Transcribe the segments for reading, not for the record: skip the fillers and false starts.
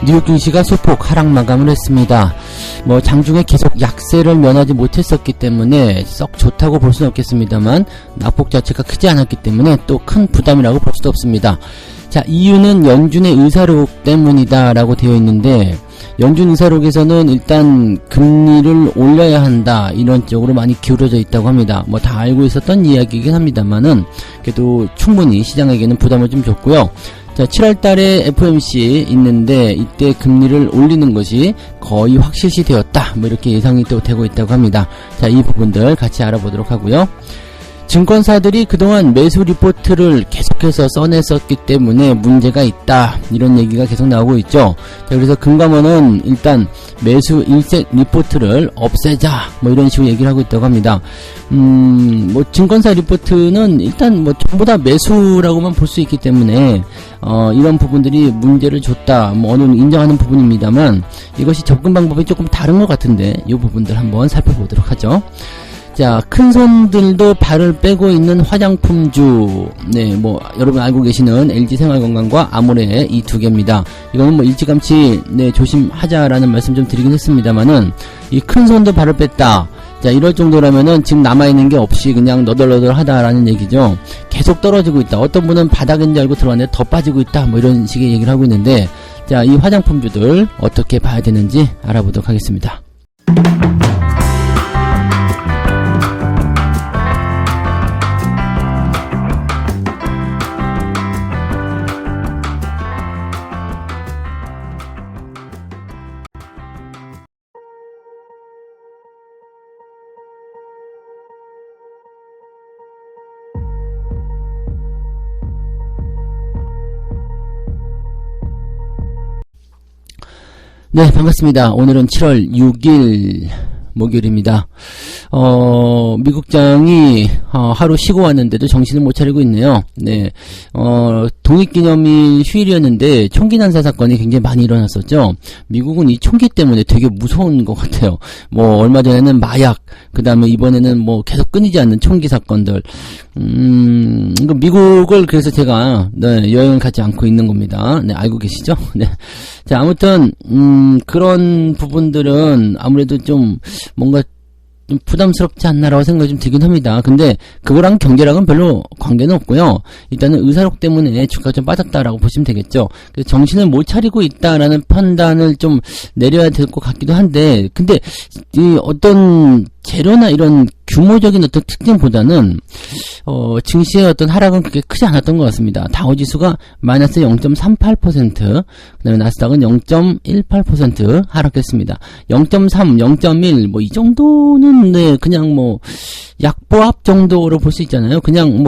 뉴욕 증시가 소폭 하락 마감을 했습니다. 장중에 계속 약세를 면하지 못했었기 때문에 썩 좋다고 볼 수는 없겠습니다만 낙폭 자체가 크지 않았기 때문에 또 큰 부담이라고 볼 수도 없습니다. 자, 이유는 연준의 의사록 때문이다 라고 되어 있는데, 연준 의사록에서는 일단 금리를 올려야 한다 이런 쪽으로 많이 기울어져 있다고 합니다. 다 알고 있었던 이야기이긴 합니다만은 그래도 충분히 시장에게는 부담을 좀 줬고요. 자, 7월달에 FOMC 있는데 이때 금리를 올리는 것이 거의 확실시 되었다 이렇게 예상이 또 되고 있다고 합니다. 자, 이 부분들 같이 알아보도록 하고요. 증권사들이 그동안 매수 리포트를 계속해서 써냈었기 때문에 문제가 있다 이런 얘기가 계속 나오고 있죠. 자, 그래서 금감원은 일단 매수 일색 리포트를 없애자 이런 식으로 얘기를 하고 있다고 합니다. 증권사 리포트는 일단 전부 다 매수라고만 볼 수 있기 때문에 이런 부분들이 문제를 줬다 어느 정도 인정하는 부분입니다만 이것이 접근 방법이 조금 다른 것 같은데 이 부분들 한번 살펴보도록 하죠. 자, 큰 손들도 발을 빼고 있는 화장품주. 네, 여러분 알고 계시는 LG생활건강과 아모레 이 두 개입니다. 이거는 일찌감치, 조심하자라는 말씀 좀 드리긴 했습니다만은, 이 큰 손도 발을 뺐다. 자, 이럴 정도라면은 지금 남아있는 게 없이 그냥 너덜너덜하다라는 얘기죠. 계속 떨어지고 있다. 어떤 분은 바닥인 줄 알고 들어왔는데 더 빠지고 있다. 이런 식의 얘기를 하고 있는데, 자, 이 화장품주들 어떻게 봐야 되는지 알아보도록 하겠습니다. 네, 반갑습니다. 오늘은 7월 6일 목요일입니다. 미국장이 하루 쉬고 왔는데도 정신을 못 차리고 있네요. 네, 독립기념일 휴일이었는데 총기 난사 사건이 굉장히 많이 일어났었죠. 미국은 이 총기 때문에 되게 무서운 것 같아요. 얼마 전에는 마약, 그 다음에 이번에는 계속 끊이지 않는 총기 사건들. 미국을 그래서 제가 여행을 가지 않고 있는 겁니다. 네, 알고 계시죠? 네. 자, 아무튼 그런 부분들은 아무래도 좀 뭔가 좀 부담스럽지 않나라고 생각이 좀 들긴 합니다. 근데 그거랑 경제랑은 별로 관계는 없고요. 일단은 의사록 때문에 주가가 좀 빠졌다라고 보시면 되겠죠. 그래서 정신을 못 차리고 있다라는 판단을 좀 내려야 될 것 같기도 한데, 근데 이 어떤 재료나 이런 규모적인 어떤 특징보다는 증시의 어떤 하락은 그렇게 크지 않았던 것 같습니다. 다우지수가 마이너스 0.38%, 그 다음에 나스닥은 0.18% 하락했습니다. 0.3, 0.1 이 정도는 그냥 약보합 정도로 볼 수 있잖아요. 그냥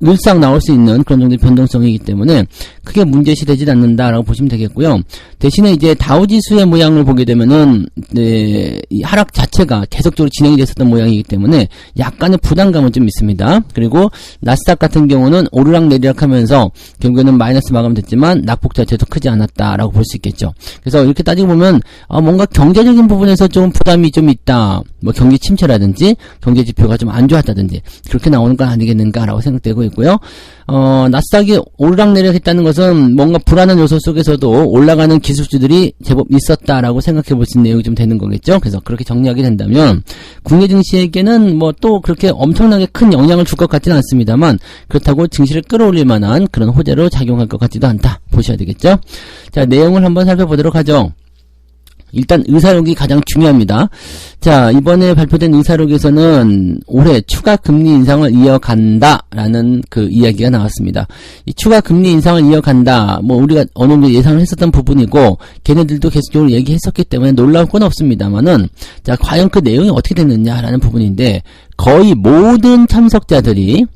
늘상 나올 수 있는 그런 정도의 변동성이기 때문에 크게 문제시 되지 않는다라고 보시면 되겠고요. 대신에 이제 다우지수의 모양을 보게 되면은 이 하락 자체가 계속적으로 진행이 됐었던 모양이기 때문에 약간의 부담감은 좀 있습니다. 그리고 나스닥 같은 경우는 오르락 내리락 하면서 결국에는 마이너스 마감됐지만 낙폭 자체도 크지 않았다라고 볼 수 있겠죠. 그래서 이렇게 따지고 보면 뭔가 경제적인 부분에서 좀 부담이 좀 있다. 경기 침체라든지 경제 지표가 좀 안 좋았다든지 그렇게 나오는 건 아니겠는가라고 생각되고 있고요. 나스닥이 오르락내리락 했다는 것은 뭔가 불안한 요소 속에서도 올라가는 기술주들이 제법 있었다라고 생각해 볼 수 있는 내용이 좀 되는 거겠죠. 그래서 그렇게 정리하게 된다면 국내 증시에게는 또 그렇게 엄청나게 큰 영향을 줄 것 같지는 않습니다만 그렇다고 증시를 끌어올릴 만한 그런 호재로 작용할 것 같지도 않다 보셔야 되겠죠. 자, 내용을 한번 살펴보도록 하죠. 일단 의사록이 가장 중요합니다. 자, 이번에 발표된 의사록에서는 올해 추가 금리 인상을 이어간다라는 그 이야기가 나왔습니다. 이 추가 금리 인상을 이어간다, 우리가 어느 정도 예상을 했었던 부분이고 걔네들도 계속적으로 얘기했었기 때문에 놀라울 건 없습니다만은, 자, 과연 그 내용이 어떻게 됐느냐라는 부분인데, 거의 모든 참석자들이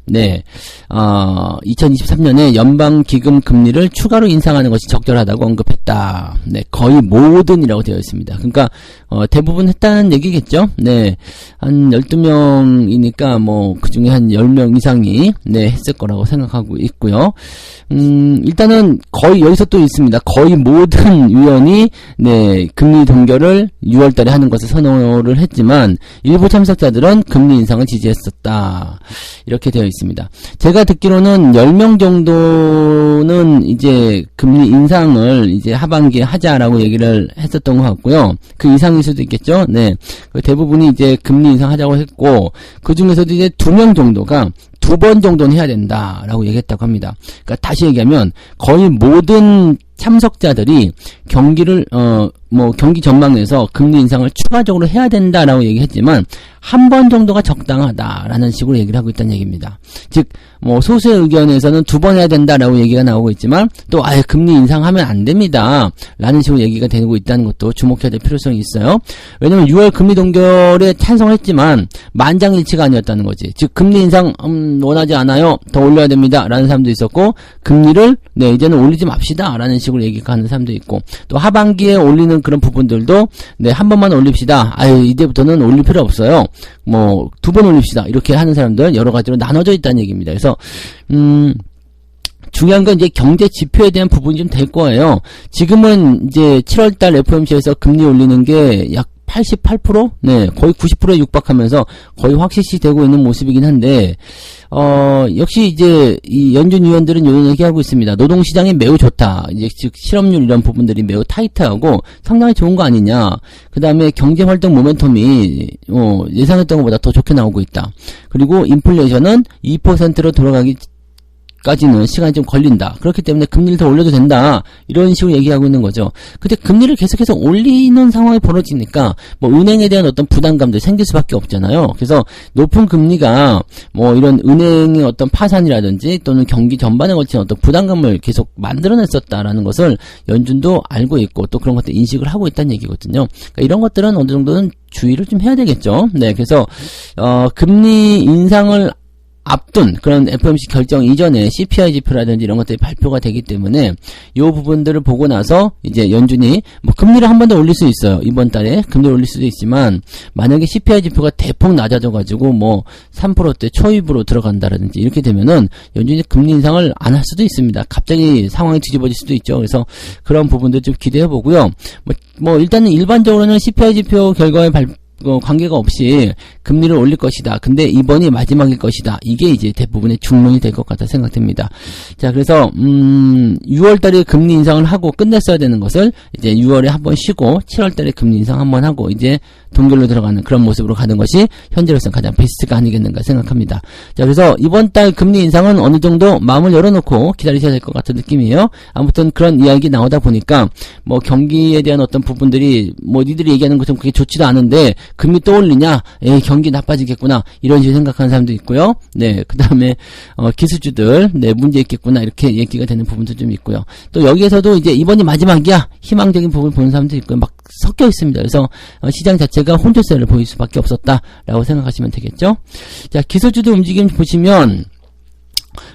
2023년에 연방기금 금리를 추가로 인상하는 것이 적절하다고 언급했다. 네, 거의 모든이라고 되어 있습니다. 그러니까 대부분 했다는 얘기겠죠. 네, 한 12명이니까 그중에 한 10명 이상이 했을 거라고 생각하고 있고요. 일단은 거의 여기서 또 있습니다. 거의 모든 위원이 금리 동결을 6월달에 하는 것을 선호를 했지만 일부 참석자들은 금리 인상 인상을 지지했었다. 이렇게 되어 있습니다. 제가 듣기로는 10명 정도는 이제 금리 인상을 이제 하반기에 하자라고 얘기를 했었던 것 같고요. 그 이상일 수도 있겠죠. 네. 대부분이 이제 금리 인상하자고 했고, 그 중에서도 이제 2명 정도가 2번 정도는 해야 된다라고 얘기했다고 합니다. 그러니까 다시 얘기하면 거의 모든 참석자들이 경기를 경기 전망에서 금리 인상을 추가적으로 해야 된다라고 얘기했지만 한 번 정도가 적당하다라는 식으로 얘기를 하고 있다는 얘기입니다. 즉 소수의 의견에서는 2번 해야 된다라고 얘기가 나오고 있지만 또 아예 금리 인상하면 안 됩니다 라는 식으로 얘기가 되고 있다는 것도 주목해야 될 필요성이 있어요. 왜냐면 6월 금리 동결에 찬성했지만 만장일치가 아니었다는 거지. 즉 금리 인상 원하지 않아요, 더 올려야 됩니다 라는 사람도 있었고, 금리를 이제는 올리지 맙시다 라는 식으로 얘기하는 사람도 있고, 또 하반기에 올리는 그런 부분들도 한 번만 올립시다, 이제부터는 올릴 필요 없어요, 2번 올립시다, 이렇게 하는 사람들 여러 가지로 나눠져 있다는 얘기입니다. 그래서 중요한 건 이제 경제 지표에 대한 부분이 좀 될 거예요. 지금은 이제 7월달 FOMC에서 금리 올리는 게 약 88%? 거의 90%에 육박하면서 거의 확실시 되고 있는 모습이긴 한데, 역시 이제 이 연준 위원들은 이런 얘기하고 있습니다. 노동시장이 매우 좋다. 이제 즉 실업률 이런 부분들이 매우 타이트하고 상당히 좋은 거 아니냐. 그 다음에 경제활동 모멘텀이 예상했던 것보다 더 좋게 나오고 있다. 그리고 인플레이션은 2%로 돌아가기 까지는 시간이 좀 걸린다. 그렇기 때문에 금리를 더 올려도 된다. 이런 식으로 얘기하고 있는 거죠. 근데 금리를 계속해서 올리는 상황이 벌어지니까 은행에 대한 어떤 부담감도 생길 수밖에 없잖아요. 그래서 높은 금리가 이런 은행의 어떤 파산이라든지 또는 경기 전반에 걸친 어떤 부담감을 계속 만들어냈었다라는 것을 연준도 알고 있고 또 그런 것들 인식을 하고 있다는 얘기거든요. 그러니까 이런 것들은 어느 정도는 주의를 좀 해야 되겠죠. 그래서 금리 인상을 앞둔 그런 FOMC 결정 이전에 CPI 지표라든지 이런 것들이 발표가 되기 때문에 이 부분들을 보고 나서 이제 연준이 금리를 한 번 더 올릴 수 있어요. 이번 달에 금리를 올릴 수도 있지만 만약에 CPI 지표가 대폭 낮아져가지고 3%대 초입으로 들어간다라든지 이렇게 되면은 연준이 금리 인상을 안 할 수도 있습니다. 갑자기 상황이 뒤집어질 수도 있죠. 그래서 그런 부분들 좀 기대해 보고요. 일단은 일반적으로는 CPI 지표 결과에 관계가 없이 금리를 올릴 것이다. 근데 이번이 마지막일 것이다. 이게 이제 대부분의 중론이 될 것 같다 생각됩니다. 자, 그래서 6월달에 금리 인상을 하고 끝냈어야 되는 것을 이제 6월에 한번 쉬고 7월달에 금리 인상 한번 하고 이제 동결로 들어가는 그런 모습으로 가는 것이 현재로서는 가장 베스트가 아니겠는가 생각합니다. 자, 그래서 이번 달 금리 인상은 어느 정도 마음을 열어놓고 기다리셔야 될 것 같은 느낌이에요. 아무튼 그런 이야기 나오다 보니까 경기에 대한 어떤 부분들이 니들이 얘기하는 것처럼 그게 좋지도 않은데 금리 또 올리냐? 경기 나빠지겠구나. 이런 식으로 생각하는 사람도 있고요. 그 다음에, 기술주들, 문제 있겠구나. 이렇게 얘기가 되는 부분도 좀 있고요. 또 여기에서도 이제 이번이 마지막이야. 희망적인 부분을 보는 사람도 있고요. 막 섞여 있습니다. 그래서, 시장 자체가 혼조세를 보일 수밖에 없었다라고 생각하시면 되겠죠. 자, 기술주들 움직임 보시면,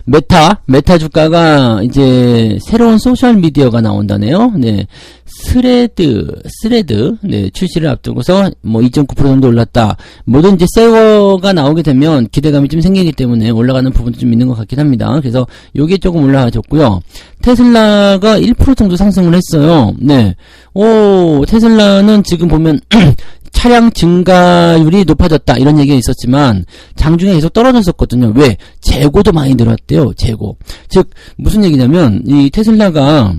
메타 주가가 이제 새로운 소셜 미디어가 나온다네요. 스레드, 출시를 앞두고서 2.9% 정도 올랐다. 뭐든 이제 새 거가 나오게 되면 기대감이 좀 생기기 때문에 올라가는 부분도 좀 있는 것 같긴 합니다. 그래서 요게 조금 올라가졌고요. 테슬라가 1% 정도 상승을 했어요. 테슬라는 지금 보면 차량 증가율이 높아졌다 이런 얘기가 있었지만 장중에 계속 떨어졌었거든요. 왜? 재고도 많이 늘었대요. 재고. 즉 무슨 얘기냐면 이 테슬라가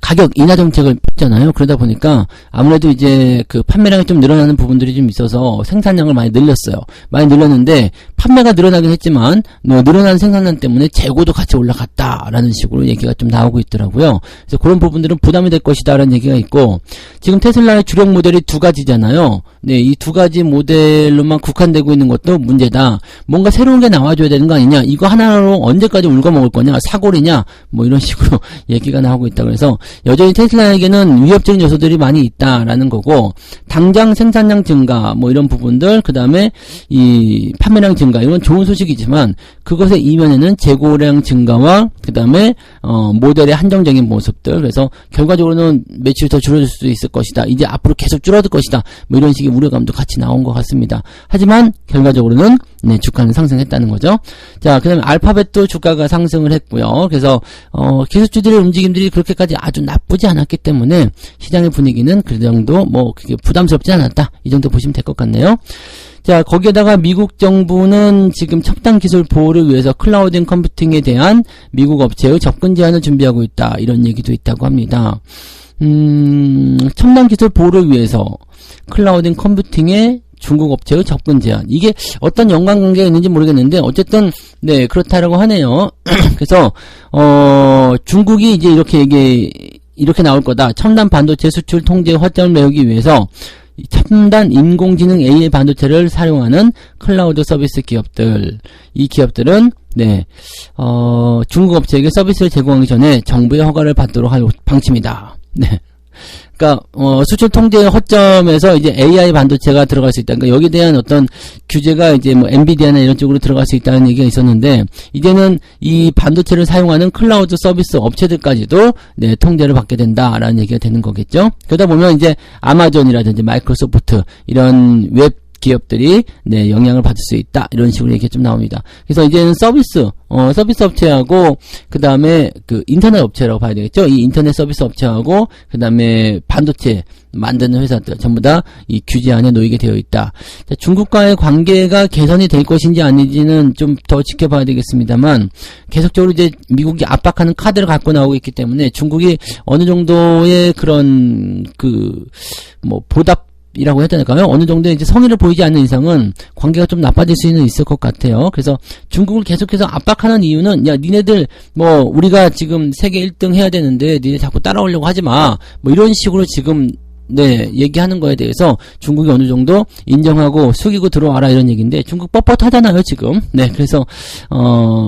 가격 인하 정책을 폈잖아요. 그러다 보니까 아무래도 이제 판매량이 좀 늘어나는 부분들이 좀 있어서 생산량을 많이 늘렸어요. 많이 늘렸는데 판매가 늘어나긴 했지만 늘어난 생산량 때문에 재고도 같이 올라갔다라는 식으로 얘기가 좀 나오고 있더라고요. 그래서 그런 부분들은 부담이 될 것이다라는 얘기가 있고, 지금 테슬라의 주력 모델이 2가지잖아요. 이 2가지 모델로만 국한되고 있는 것도 문제다. 뭔가 새로운 게 나와줘야 되는 거 아니냐. 이거 하나로 언제까지 울고 먹을 거냐. 사골이냐. 이런 식으로 얘기가 나오고 있다. 그래서 여전히 테슬라에게는 위협적인 요소들이 많이 있다라는 거고, 당장 생산량 증가 이런 부분들, 그 다음에 이 판매량 증가 증가, 이건 좋은 소식이지만 그것의 이면에는 재고량 증가와 그 다음에 모델의 한정적인 모습들, 그래서 결과적으로는 매출이 더 줄어들 수도 있을 것이다, 이제 앞으로 계속 줄어들 것이다, 뭐 이런 식의 우려감도 같이 나온 것 같습니다. 하지만 결과적으로는 네, 주가는 상승했다는 거죠. 자, 그 다음에 알파벳도 주가가 상승을 했고요. 그래서 기술주들의 움직임들이 그렇게까지 아주 나쁘지 않았기 때문에 시장의 분위기는 그 정도 뭐 그게 부담스럽지 않았다, 이 정도 보시면 될 것 같네요. 자, 거기에다가 미국 정부는 지금 첨단 기술 보호를 위해서 클라우드 컴퓨팅에 대한 미국 업체의 접근 제한을 준비하고 있다, 이런 얘기도 있다고 합니다. 첨단 기술 보호를 위해서 클라우드 컴퓨팅에 중국 업체의 접근 제한, 이게 어떤 연관관계가 있는지 모르겠는데 어쨌든 네, 그렇다라고 하네요. 그래서 중국이 이제 이렇게 나올 거다. 첨단 반도체 수출 통제 확장을 메우기 위해서 첨단 인공지능 AI 반도체를 사용하는 클라우드 서비스 기업들, 이 기업들은 네, 중국 업체에게 서비스를 제공하기 전에 정부의 허가를 받도록 할 방침이다. 네. 그러니까 수출 통제 허점에서 이제 AI 반도체가 들어갈 수 있다. 그러니까 여기에 대한 어떤 규제가 이제 뭐 엔비디아나 이런 쪽으로 들어갈 수 있다는 얘기가 있었는데, 이제는 이 반도체를 사용하는 클라우드 서비스 업체들까지도 네, 통제를 받게 된다라는 얘기가 되는 거겠죠. 그러다 보면 이제 아마존이라든지 마이크로소프트 이런 웹 기업들이 네, 영향을 받을 수 있다, 이런 식으로 얘기가 좀 나옵니다. 그래서 이제는 서비스 업체하고 그 다음에 그 인터넷 업체라고 봐야 되겠죠. 이 인터넷 서비스 업체하고 그 다음에 반도체 만드는 회사들 전부 다 이 규제 안에 놓이게 되어 있다. 자, 중국과의 관계가 개선이 될 것인지 아닌지는 좀 더 지켜봐야 되겠습니다만, 계속적으로 이제 미국이 압박하는 카드를 갖고 나오고 있기 때문에 중국이 어느 정도의 그런 뭐 보답이라고 해야 되나요? 어느 정도의 이제 성의를 보이지 않는 이상은 관계가 좀 나빠질 수는 있을 것 같아요. 그래서 중국을 계속해서 압박하는 이유는, 야, 니네들 뭐 우리가 지금 세계 1등 해야 되는데 니네 자꾸 따라오려고 하지 마, 뭐 이런 식으로 지금 네, 얘기하는 거에 대해서 중국이 어느 정도 인정하고 숙이고 들어와라, 이런 얘기인데 중국 뻣뻣하잖아요 지금. 네, 그래서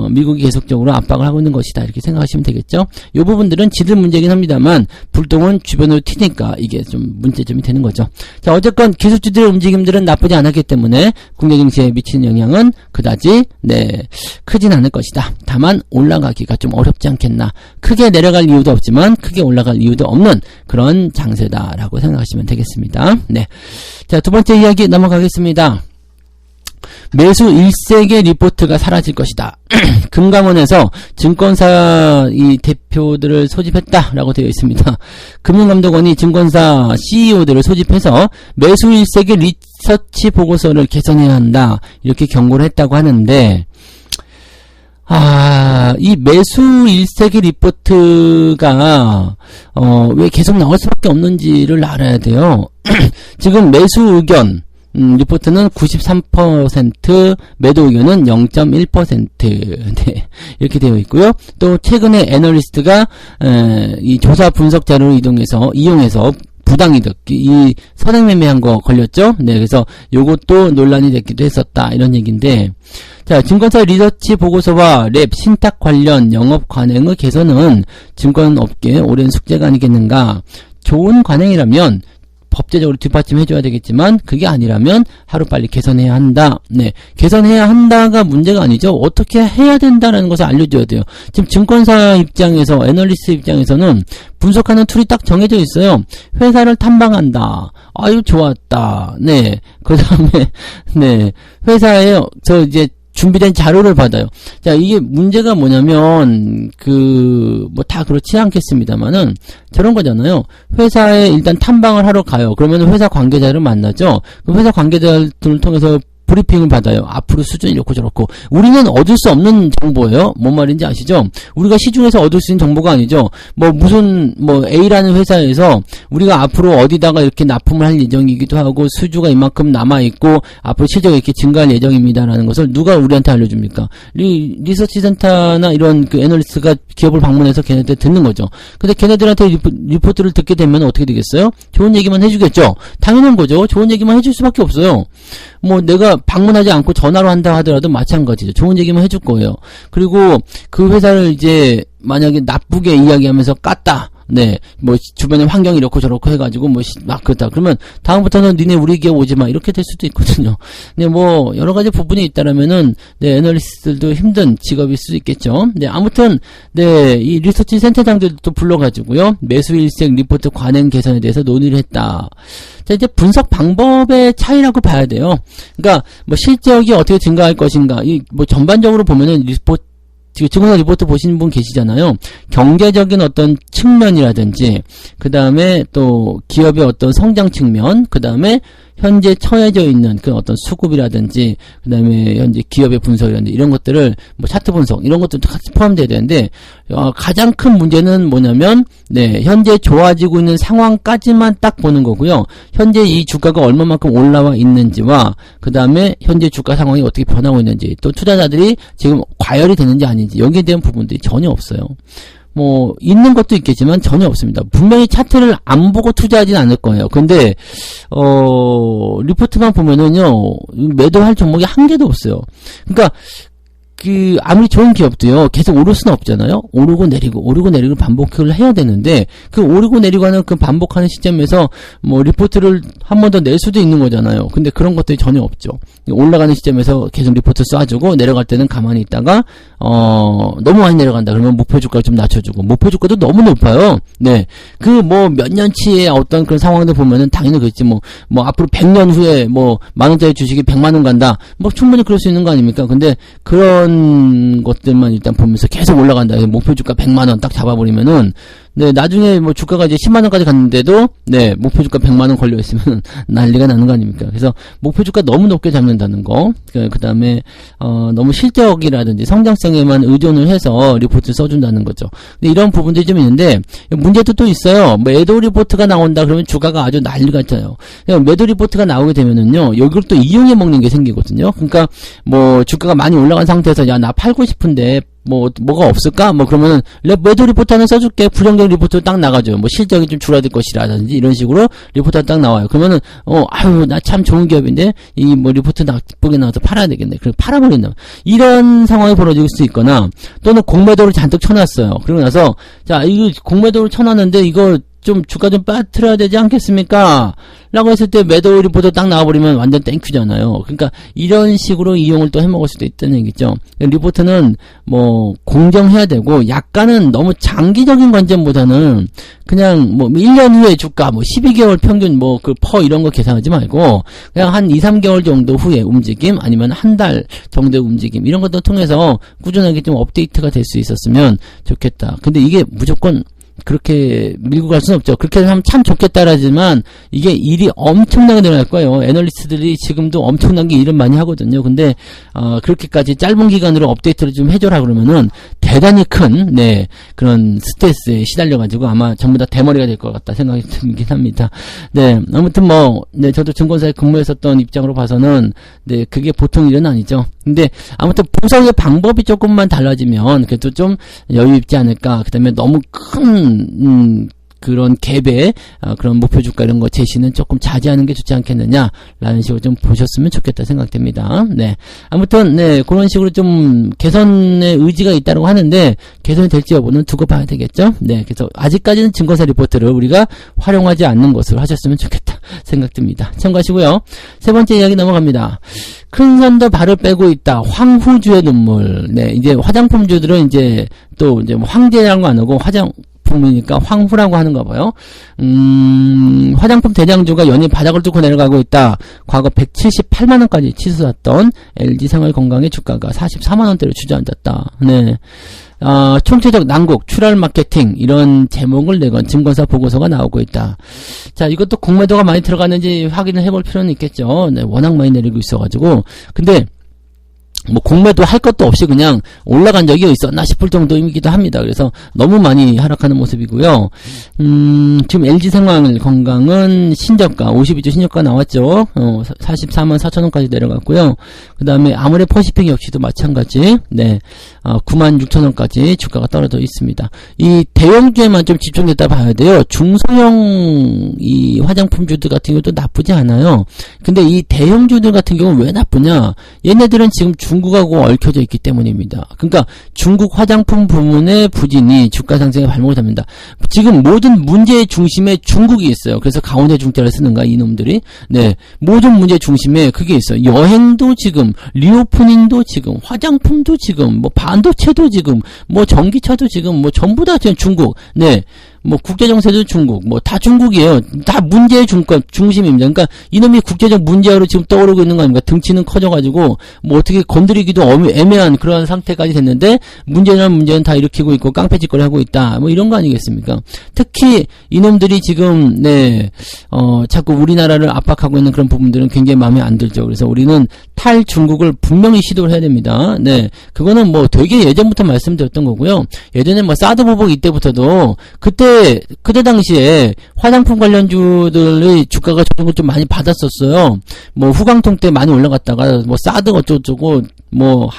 미국이 계속적으로 압박을 하고 있는 것이다, 이렇게 생각하시면 되겠죠. 이 부분들은 지들 문제긴 합니다만 불똥은 주변으로 튀니까 이게 좀 문제점이 되는 거죠. 자, 어쨌건 기술주들의 움직임들은 나쁘지 않았기 때문에 국내 증시에 미치는 영향은 그다지 네, 크진 않을 것이다. 다만 올라가기가 좀 어렵지 않겠나. 크게 내려갈 이유도 없지만 크게 올라갈 이유도 없는 그런 장세다라고 생각하시면 되겠습니다. 네. 자, 두 번째 이야기 넘어가겠습니다. 매수 일색의 리포트가 사라질 것이다. 금감원에서 증권사 이 대표들을 소집했다라고 되어 있습니다. 금융감독원이 증권사 CEO들을 소집해서 매수 일색의 리서치 보고서를 개선해야 한다, 이렇게 경고를 했다고 하는데, 이 매수 일색의 리포트가 왜 계속 나올 수밖에 없는지를 알아야 돼요. 지금 매수 의견 리포트는 93%, 매도 의견은 0.1%, 네, 이렇게 되어 있고요. 또 최근에 애널리스트가 이 조사 분석 자료를 이용해서 부당이득, 이 선행매매한 거 걸렸죠? 네, 그래서 요것도 논란이 됐기도 했었다, 이런 얘기인데, 자, 증권사 리서치 보고서와 랩 신탁 관련 영업 관행의 개선은 증권업계의 오랜 숙제가 아니겠는가. 좋은 관행이라면 법제적으로 뒷받침해줘야 되겠지만 그게 아니라면 하루빨리 개선해야 한다. 네, 개선해야 한다가 문제가 아니죠. 어떻게 해야 된다라는 것을 알려줘야 돼요. 지금 증권사 입장에서, 애널리스트 입장에서는 분석하는 툴이 딱 정해져 있어요. 회사를 탐방한다. 아유, 좋았다. 네, 그 다음에 네, 회사에 이제 준비된 자료를 받아요. 자, 이게 문제가 뭐냐면 뭐 다 그렇지 않겠습니다만은 저런 거잖아요. 회사에 일단 탐방을 하러 가요. 그러면 회사 관계자를 만나죠. 그 회사 관계자들을 통해서 브리핑을 받아요. 앞으로 수준이 이렇고 저렇고. 우리는 얻을 수 없는 정보예요. 뭔 말인지 아시죠? 우리가 시중에서 얻을 수 있는 정보가 아니죠. 뭐 A라는 회사에서 우리가 앞으로 어디다가 이렇게 납품을 할 예정이기도 하고, 수주가 이만큼 남아있고 앞으로 실적이 이렇게 증가할 예정입니다라는 것을 누가 우리한테 알려줍니까? 리서치 센터나 이런 그 애널리스트가 기업을 방문해서 걔네들 듣는 거죠. 근데 걔네들한테 리포트를 듣게 되면 어떻게 되겠어요? 좋은 얘기만 해주겠죠? 당연한 거죠. 좋은 얘기만 해줄 수밖에 없어요. 뭐 내가 방문하지 않고 전화로 한다 하더라도 마찬가지죠. 좋은 얘기만 해줄 거예요. 그리고 그 회사를 이제 만약에 나쁘게 이야기하면서 깠다. 네, 뭐 주변에 환경이 이렇고 저렇고 해가지고 뭐 막 그렇다. 그러면 다음부터는 니네 우리 기업 오지 마 이렇게 될 수도 있거든요. 네, 뭐 여러 가지 부분이 있다라면은 네, 애널리스트들도 힘든 직업일 수도 있겠죠. 네, 아무튼 네, 이 리서치 센터장들도 또 불러가지고요, 매수 일색 리포트 관행 개선에 대해서 논의를 했다. 자, 이제 분석 방법의 차이라고 봐야 돼요. 그러니까 뭐 실적이 어떻게 증가할 것인가, 이 뭐 전반적으로 보면은 리포트, 증권사 리포트 보시는 분 계시잖아요. 경제적인 어떤 측면이라든지, 그 다음에 또 기업의 어떤 성장 측면, 그 다음에 현재 처해져 있는 그 어떤 수급이라든지, 그 다음에 현재 기업의 분석이라든지 이런 것들을 뭐 차트 분석 이런 것들도 같이 포함되어야 되는데, 가장 큰 문제는 뭐냐면 네, 현재 좋아지고 있는 상황까지만 딱 보는 거고요. 현재 이 주가가 얼마만큼 올라와 있는지와 그 다음에 현재 주가 상황이 어떻게 변하고 있는지, 또 투자자들이 지금 과열이 되는지 아닌지, 여기에 대한 부분들이 전혀 없어요. 뭐 있는 것도 있겠지만 전혀 없습니다. 분명히 차트를 안 보고 투자하진 않을 거예요. 근데 리포트만 보면은요, 매도할 종목이 한 개도 없어요. 그러니까 그 아무리 좋은 기업도요, 계속 오를 수는 없잖아요. 오르고 내리고 반복을 해야 되는데, 그 오르고 내리고 하는 그 반복하는 시점에서 뭐 리포트를 한 번 더 낼 수도 있는 거잖아요. 근데 그런 것들이 전혀 없죠. 올라가는 시점에서 계속 리포트 쏴주고, 내려갈 때는 가만히 있다가 너무 많이 내려간다 그러면 목표 주가를 좀 낮춰주고, 목표 주가도 너무 높아요. 네, 그 뭐 몇 년치의 어떤 그런 상황들 보면은 당연히 그렇지. 뭐 앞으로 100년 후에 뭐 10,000원짜리 주식이 100만 원 간다, 뭐 충분히 그럴 수 있는 거 아닙니까? 근데 그런 것들만 일단 보면서 계속 올라간다, 목표 주가 100만 원 딱 잡아버리면은, 네, 나중에 뭐 주가가 이제 10만 원까지 갔는데도 네, 목표 주가 100만 원 걸려 있으면 난리가 나는 거 아닙니까? 그래서 목표 주가 너무 높게 잡는다는 거, 그다음에 너무 실적이라든지 성장성에만 의존을 해서 리포트를 써준다는 거죠. 근데 이런 부분들이 좀 있는데, 문제도 또 있어요. 매도 리포트가 나온다 그러면 주가가 아주 난리 같아요. 매도 리포트가 나오게 되면은요, 여기를 또 이용해 먹는 게 생기거든요. 그러니까 뭐 주가가 많이 올라간 상태에서 야, 나 팔고 싶은데 뭐가 없을까? 뭐 그러면은 매도 리포트 하나 써줄게. 불연경 리포트 딱 나가죠. 뭐 실적이 좀 줄어들 것이라든지 이런 식으로 리포트가 딱 나와요. 그러면은 아유, 나 참 좋은 기업인데 이 뭐 리포트 나쁘게 나와서 팔아야 되겠네. 그래서 팔아버린다. 이런 상황이 벌어질 수 있거나, 또는 공매도를 잔뜩 쳐놨어요. 그러고 나서 자, 이거 공매도를 쳐놨는데 이거 좀 주가 좀 빠뜨려야 되지 않겠습니까? 라고 했을 때 매도 리포트 딱 나와버리면 완전 땡큐잖아요. 그러니까 이런 식으로 이용을 또 해먹을 수도 있다는 얘기죠. 리포트는 뭐 공정해야 되고, 약간은 너무 장기적인 관점보다는 그냥 뭐 1년 후에 주가 뭐 12개월 평균 뭐 그 퍼 이런 거 계산하지 말고, 그냥 한 2, 3개월 정도 후에 움직임, 아니면 한 달 정도의 움직임, 이런 것도 통해서 꾸준하게 좀 업데이트가 될 수 있었으면 좋겠다. 근데 이게 무조건 그렇게 밀고 갈 수는 없죠. 그렇게 하면 참 좋겠다라지만 이게 일이 엄청나게 늘어날 거예요. 애널리스트들이 지금도 엄청나게 일을 많이 하거든요. 근데 그렇게까지 짧은 기간으로 업데이트를 좀 해줘라 그러면은 대단히 큰 네, 그런 스트레스에 시달려가지고 아마 전부 다 대머리가 될 것 같다 생각이 들긴 합니다. 네, 아무튼 뭐 네, 저도 증권사에 근무했었던 입장으로 봐서는 네, 그게 보통 일은 아니죠. 근데 아무튼 분석의 방법이 조금만 달라지면 그래도 좀 여유 있지 않을까. 그다음에 너무 큰 그런 갭의 그런 목표 주가 이런 거 제시는 조금 자제하는 게 좋지 않겠느냐라는 식으로 좀 보셨으면 좋겠다 생각됩니다. 네, 아무튼 네, 그런 식으로 좀 개선의 의지가 있다고 하는데, 개선이 될지 여부는 두고 봐야 되겠죠. 네, 그래서 아직까지는 증권사 리포트를 우리가 활용하지 않는 것으로 하셨으면 좋겠다 생각됩니다. 참고하시고요. 세 번째 이야기 넘어갑니다. 큰 선도 발을 빼고 있다. 황후주의 눈물. 네, 이제 화장품주들은 이제 또 이제 뭐 황제라는 거 안 하고 화장품이니까 황후라고 하는가 봐요. 화장품 대장주가 연일 바닥을 뚫고 내려가고 있다. 과거 178만원까지 치솟았던 LG생활건강의 주가가 44만원대로 주저앉았다. 네. 총체적 난국, 출혈 마케팅, 이런 제목을 내건 증권사 보고서가 나오고 있다. 자, 이것도 공매도가 많이 들어갔는지 확인을 해볼 필요는 있겠죠. 네, 워낙 많이 내리고 있어가지고. 근데 뭐 공매도 할 것도 없이 그냥 올라간 적이 있었나 싶을 정도이기도 합니다. 그래서 너무 많이 하락하는 모습이고요. 지금 LG생활건강은 신저가 52주 신저가 나왔죠. 44만 4천원까지 내려갔고요. 그 다음에 아모레 퍼시픽 역시도 마찬가지. 네, 96,000원까지 주가가 떨어져 있습니다. 이 대형주에만 좀 집중됐다 봐야 돼요. 중소형 이 화장품주들 같은 경우도 나쁘지 않아요. 근데 이 대형주들 같은 경우는 왜 나쁘냐? 얘네들은 지금 중국하고 얽혀져 있기 때문입니다. 그러니까 중국 화장품 부문의 부진이 주가 상승에 발목을 잡는다. 지금 모든 문제의 중심에 중국이 있어요. 그래서 가온의 중자를 쓰는가 이놈들이. 네, 모든 문제의 중심에 그게 있어요. 여행도 지금, 리오프닝도 지금, 화장품도 지금, 뭐 반도체도 지금, 뭐 전기차도 지금, 뭐 전부 다 지금 중국. 네. 뭐 국제정세도 중국, 뭐 다 중국이에요. 다 문제의 중심입니다. 그러니까 이놈이 국제적 문제로 지금 떠오르고 있는 거 아닙니까? 등치는 커져가지고 뭐 어떻게 건드리기도 애매한 그런 상태까지 됐는데 문제는 다 일으키고 있고 깡패짓거리 하고 있다. 뭐 이런 거 아니겠습니까? 특히 이놈들이 지금 자꾸 우리나라를 압박하고 있는 그런 부분들은 굉장히 마음에 안 들죠. 그래서 우리는 탈중국을 분명히 시도를 해야 됩니다. 네, 그거는 뭐 되게 예전부터 말씀드렸던 거고요. 예전에 뭐 사드 보복 이때부터도 그때 당시에 화장품 관련주들의 주가가 조정을 좀 많이 받았었어요. 뭐 후광통 때 많이 올라갔다가 뭐 사드 어쩌고 뭐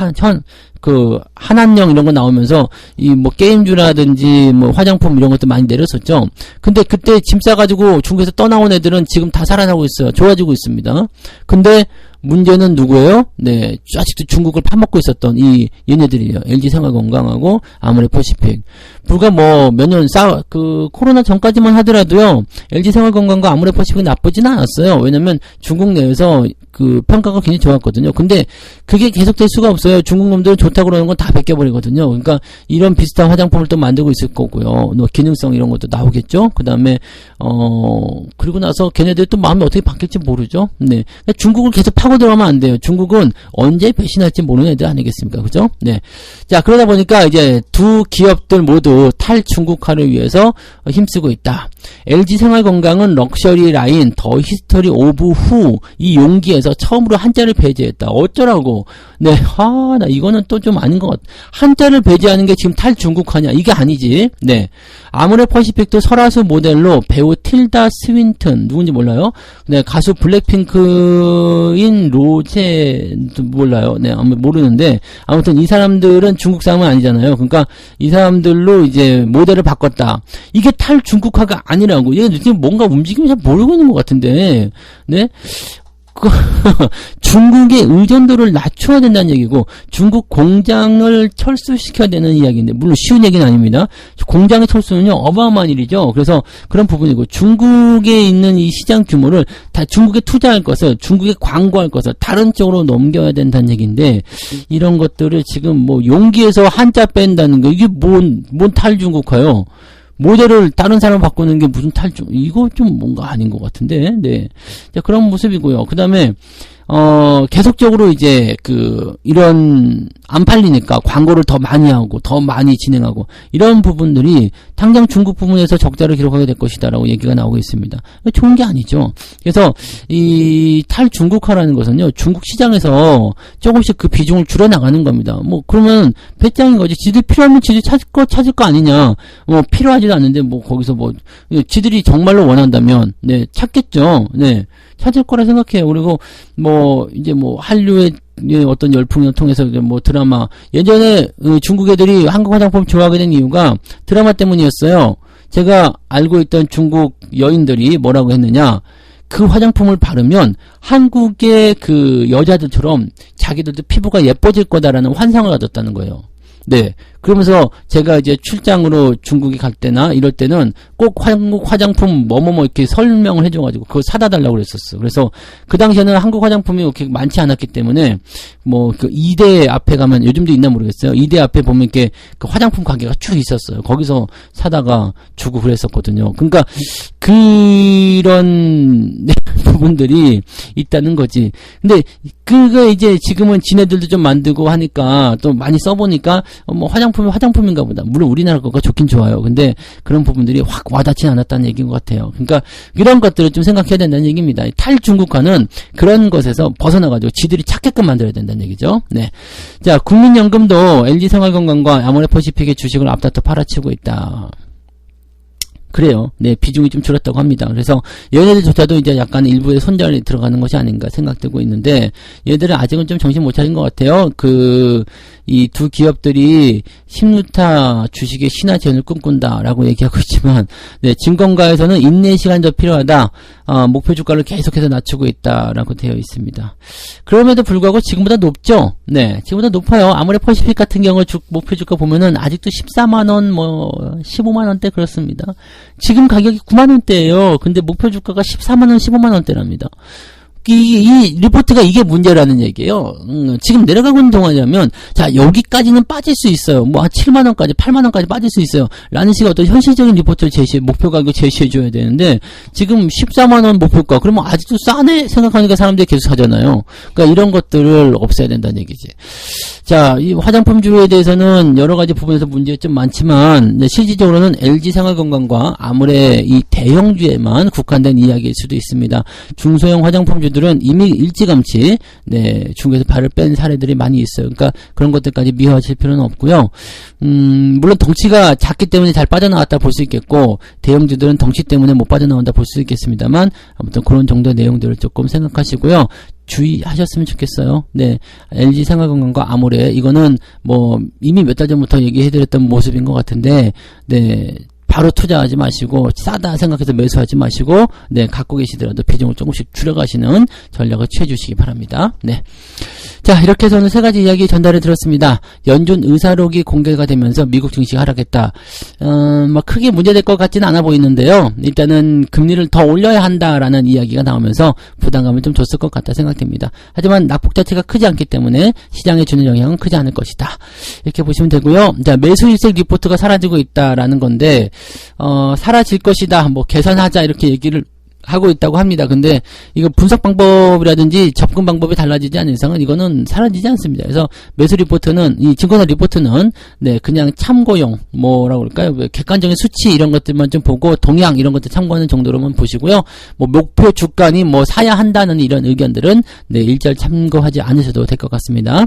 한한령 이런 거 나오면서 이 뭐 게임주라든지 뭐 화장품 이런 것도 많이 내렸었죠. 근데 그때 짐 싸가지고 중국에서 떠나온 애들은 지금 다 살아나고 있어요. 좋아지고 있습니다. 근데 문제는 누구예요? 네, 아직도 중국을 파먹고 있었던 얘네들이에요. LG생활건강하고 아모레퍼시픽. 불과 뭐 몇 년 코로나 전까지만 하더라도요, LG생활건강과 아모레퍼시픽이 나쁘지는 않았어요. 왜냐면 중국 내에서 그 평가가 굉장히 좋았거든요. 근데 그게 계속될 수가 없어요. 중국 놈들은 좋다고 그러는 건 다 벗겨버리거든요. 그러니까 이런 비슷한 화장품을 또 만들고 있을 거고요. 뭐 기능성 이런 것도 나오겠죠. 그 다음에 그리고 나서 걔네들 또 마음이 어떻게 바뀔지 모르죠. 네, 그러니까 중국을 계속 파고 들어가면 안 돼요. 중국은 언제 배신할지 모르는 애들 아니겠습니까? 그죠? 네. 자, 그러다 보니까 이제 두 기업들 모두 탈중국화를 위해서 힘쓰고 있다. LG생활건강은 럭셔리 라인 더 히스토리 오브 후 이 용기에서 처음으로 한자를 배제했다. 어쩌라고? 네, 나 이거는 또 좀 아닌 것 같아. 한자를 배제하는 게 지금 탈중국화냐? 이게 아니지. 네. 아모레퍼시픽도 설화수 모델로 배우 틸다 스윈튼 누군지 몰라요? 네, 가수 블랙핑크인 로제 몰라요. 네, 아무 모르는데 아무튼 이 사람들은 중국 사람은 아니잖아요. 그러니까 이 사람들로 이제 모델을 바꿨다. 이게 탈중국화가 아니라고. 얘 지금 뭔가 움직임을 잘 모르고 있는 것 같은데, 네. 중국의 의존도를 낮춰야 된다는 얘기고 중국 공장을 철수시켜야 되는 이야기인데 물론 쉬운 얘기는 아닙니다. 공장의 철수는요 어마어마한 일이죠. 그래서 그런 부분이고 중국에 있는 이 시장 규모를 다 중국에 투자할 것을 중국에 광고할 것을 다른 쪽으로 넘겨야 된다는 얘기인데 이런 것들을 지금 뭐 용기에서 한자 뺀다는 거 이게 뭔 탈중국화요. 모델을 다른 사람 바꾸는 게 무슨 탈중, 이거 좀 뭔가 아닌 것 같은데, 네. 자, 그런 모습이고요. 그 다음에, 계속적으로 이제 이런 안 팔리니까 광고를 더 많이 하고 더 많이 진행하고 이런 부분들이 당장 중국 부문에서 적자를 기록하게 될 것이다라고 얘기가 나오고 있습니다. 좋은 게 아니죠. 그래서 이 탈중국화라는 것은요 중국 시장에서 조금씩 그 비중을 줄여나가는 겁니다. 뭐 그러면 배짱인 거지. 지들 필요하면 지들 찾을 거 아니냐. 뭐 필요하지도 않는데 뭐 거기서 뭐 지들이 정말로 원한다면 네 찾겠죠. 네. 찾을 거라 생각해요. 그리고 뭐 이제 뭐 한류의 어떤 열풍을 통해서 뭐 드라마 예전에 중국 애들이 한국 화장품 좋아하게 된 이유가 드라마 때문이었어요. 제가 알고 있던 중국 여인들이 뭐라고 했느냐? 그 화장품을 바르면 한국의 그 여자들처럼 자기들도 피부가 예뻐질 거다라는 환상을 가졌다는 거예요. 네. 그러면서 제가 이제 출장으로 중국에 갈 때나 이럴 때는 꼭 한국 화장품 뭐뭐뭐 이렇게 설명을 해줘가지고 그거 사다 달라고 그랬었어. 그래서 그 당시에는 한국 화장품이 그렇게 많지 않았기 때문에 뭐 그 이대 앞에 가면 요즘도 있나 모르겠어요. 이대 앞에 보면 이렇게 그 화장품 가게가 쭉 있었어요. 거기서 사다가 주고 그랬었거든요. 그러니까 그런 부분들이 있다는 거지. 근데 그거 이제 지금은 지네들도 좀 만들고 하니까 또 많이 써보니까 뭐 화장품인가 보다. 물론 우리나라 거가 좋긴 좋아요. 근데 그런 부분들이 확 와닿지 않았다는 얘기인 것 같아요. 그러니까 이런 것들을 좀 생각해야 된다는 얘기입니다. 탈중국화는 그런 것에서 벗어나가지고 지들이 찾게끔 만들어야 된다는 얘기죠. 네. 자, 국민연금도 LG생활건강과 아모레퍼시픽의 주식을 앞다퉈 팔아치우고 있다. 그래요. 네, 비중이 좀 줄었다고 합니다. 그래서 얘네들조차도 이제 약간 일부의 손절이 들어가는 것이 아닌가 생각되고 있는데 얘들은 아직은 좀 정신 못 차린 것 같아요. 이 두 기업들이 신유타 주식의 신화전을 꿈꾼다라고 얘기하고 있지만, 네, 증권가에서는 인내 시간이 더 필요하다. 목표 주가를 계속해서 낮추고 있다라고 되어 있습니다. 그럼에도 불구하고 지금보다 높죠? 네, 지금보다 높아요. 아무래 퍼시픽 같은 경우 목표 주가 보면은 아직도 14만원, 15만원대 그렇습니다. 지금 가격이 9만원대예요. 근데 목표 주가가 14만원, 15만원대랍니다. 이 리포트가 이게 문제라는 얘기예요. 지금 내려가고 있는 동안이라면, 자, 여기까지는 빠질 수 있어요. 뭐, 한 7만원까지, 8만원까지 빠질 수 있어요. 라는 식의 어떤 현실적인 리포트를 목표 가격 제시해줘야 되는데, 지금 14만원 목표가, 그러면 아직도 싸네? 생각하니까 사람들이 계속 사잖아요. 그러니까 이런 것들을 없애야 된다는 얘기지. 자, 이 화장품주에 대해서는 여러 가지 부분에서 문제가 좀 많지만, 네, 실질적으로는 LG생활건강과 아무래 이 대형주에만 국한된 이야기일 수도 있습니다. 중소형 화장품주들은 이미 일찌감치, 네, 중국에서 발을 뺀 사례들이 많이 있어요. 그러니까 그런 것들까지 미화하실 필요는 없고요. 물론 덩치가 작기 때문에 잘 빠져나왔다 볼 수 있겠고, 대형주들은 덩치 때문에 못 빠져나온다 볼 수 있겠습니다만, 아무튼 그런 정도의 내용들을 조금 생각하시고요. 주의하셨으면 좋겠어요. 네. LG생활건강과 아모레, 이거는 뭐, 이미 몇 달 전부터 얘기해드렸던 모습인 것 같은데, 네. 바로 투자하지 마시고, 싸다 생각해서 매수하지 마시고, 네. 갖고 계시더라도 비중을 조금씩 줄여가시는 전략을 취해주시기 바랍니다. 네. 자, 이렇게 해서 오늘 세 가지 이야기 전달해 드렸습니다. 연준 의사록이 공개가 되면서 미국 증시가 하락했다. 뭐 크게 문제될 것 같지는 않아 보이는데요. 일단은 금리를 더 올려야 한다라는 이야기가 나오면서 부담감을 좀 줬을 것 같다 생각됩니다. 하지만 낙폭 자체가 크지 않기 때문에 시장에 주는 영향은 크지 않을 것이다. 이렇게 보시면 되고요. 자, 매수 일색 리포트가 사라지고 있다라는 건데, 사라질 것이다. 뭐 개선하자 이렇게 얘기를 하고 있다고 합니다. 근데 이거 분석 방법이라든지 접근 방법이 달라지지 않는 이상은 이거는 사라지지 않습니다. 그래서 매수 리포트는, 이 증권사 리포트는, 네, 그냥 참고용, 뭐라고 그럴까요? 객관적인 수치 이런 것들만 좀 보고 동향 이런 것들 참고하는 정도로만 보시고요. 뭐 목표 주가니 뭐 사야 한다는 이런 의견들은, 네, 일절 참고하지 않으셔도 될 것 같습니다.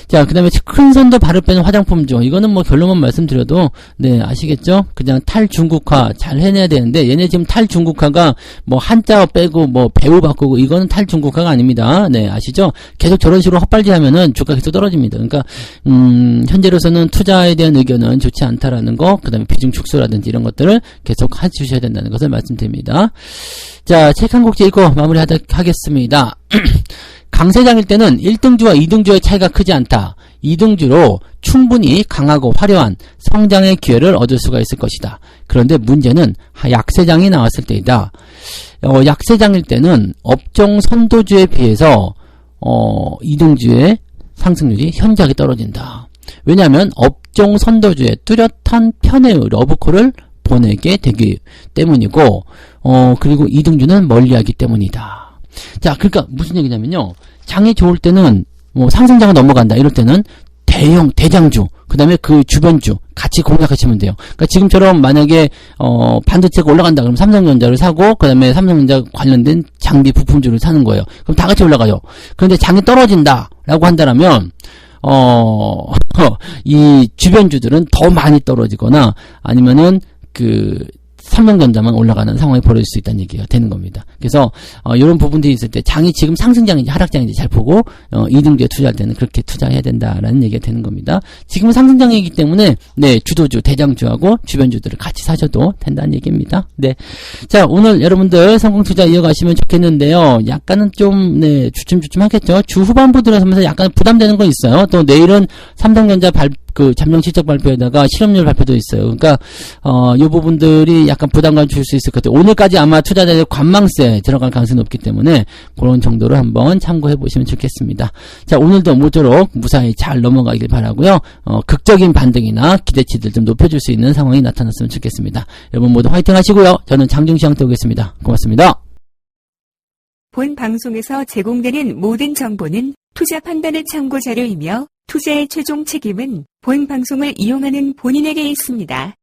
자, 그 다음에 큰 선도 발을 빼는 화장품주. 이거는 뭐 결론만 말씀드려도, 네, 아시겠죠? 그냥 탈중국화 잘 해내야 되는데, 얘네 지금 탈중국화가 뭐 한자 빼고 뭐 배우 바꾸고 이거는 탈중국화가 아닙니다. 네, 아시죠? 계속 저런 식으로 헛발질하면은 주가 계속 떨어집니다. 그러니까 현재로서는 투자에 대한 의견은 좋지 않다라는 거, 그다음에 비중 축소라든지 이런 것들을 계속 해주셔야 된다는 것을 말씀드립니다. 자, 책 한 곡 읽고 마무리하겠습니다. 강세장일 때는 1등주와 2등주의 차이가 크지 않다. 2등주로 충분히 강하고 화려한 성장의 기회를 얻을 수가 있을 것이다. 그런데 문제는 약세장이 나왔을 때이다. 약세장일 때는 업종 선도주에 비해서 2등주의 상승률이 현저하게 떨어진다. 왜냐하면 업종 선도주의 뚜렷한 편의 러브콜을 보내게 되기 때문이고, 그리고 2등주는 멀리하기 때문이다. 자, 그러니까 무슨 얘기냐면요, 장이 좋을 때는 뭐 상승장을 넘어간다 이럴 때는 대장주, 그 다음에 그 주변주 같이 공략하시면 돼요. 그러니까 지금처럼 만약에 반도체가 올라간다 그러면 삼성전자를 사고, 그 다음에 삼성전자 관련된 장비 부품주를 사는 거예요. 그럼 다 같이 올라가요. 그런데 장이 떨어진다 라고 한다면 이 주변주들은 더 많이 떨어지거나 아니면은 삼성전자만 올라가는 상황이 벌어질 수 있다는 얘기가 되는 겁니다. 그래서 이런 부분들이 있을 때 장이 지금 상승장인지 하락장인지 잘 보고 2등주에 투자할 때는 그렇게 투자해야 된다라는 얘기가 되는 겁니다. 지금은 상승장이기 때문에, 네, 주도주, 대장주하고 주변주들을 같이 사셔도 된다는 얘기입니다. 네, 자, 오늘 여러분들 성공투자 이어가시면 좋겠는데요. 약간은 좀, 네, 주춤주춤 하겠죠. 주 후반부 들어서면서 약간 부담되는 건 있어요. 또 내일은 삼성전자 잠정 실적 발표에다가 실업률 발표도 있어요. 그러니까 이 부분들이 약간 부담감 줄 수 있을 것 같아요. 오늘까지 아마 투자자들 관망세에 들어갈 가능성이 높기 때문에 그런 정도로 한번 참고해 보시면 좋겠습니다. 자, 오늘도 모쪼록 무사히 잘 넘어가길 바라고요. 극적인 반등이나 기대치들 좀 높여줄 수 있는 상황이 나타났으면 좋겠습니다. 여러분 모두 화이팅 하시고요. 저는 장중시장태 오겠습니다. 고맙습니다. 본 방송에서 제공되는 모든 정보는 투자 판단의 참고 자료이며 투자의 최종 책임은 본 방송을 이용하는 본인에게 있습니다.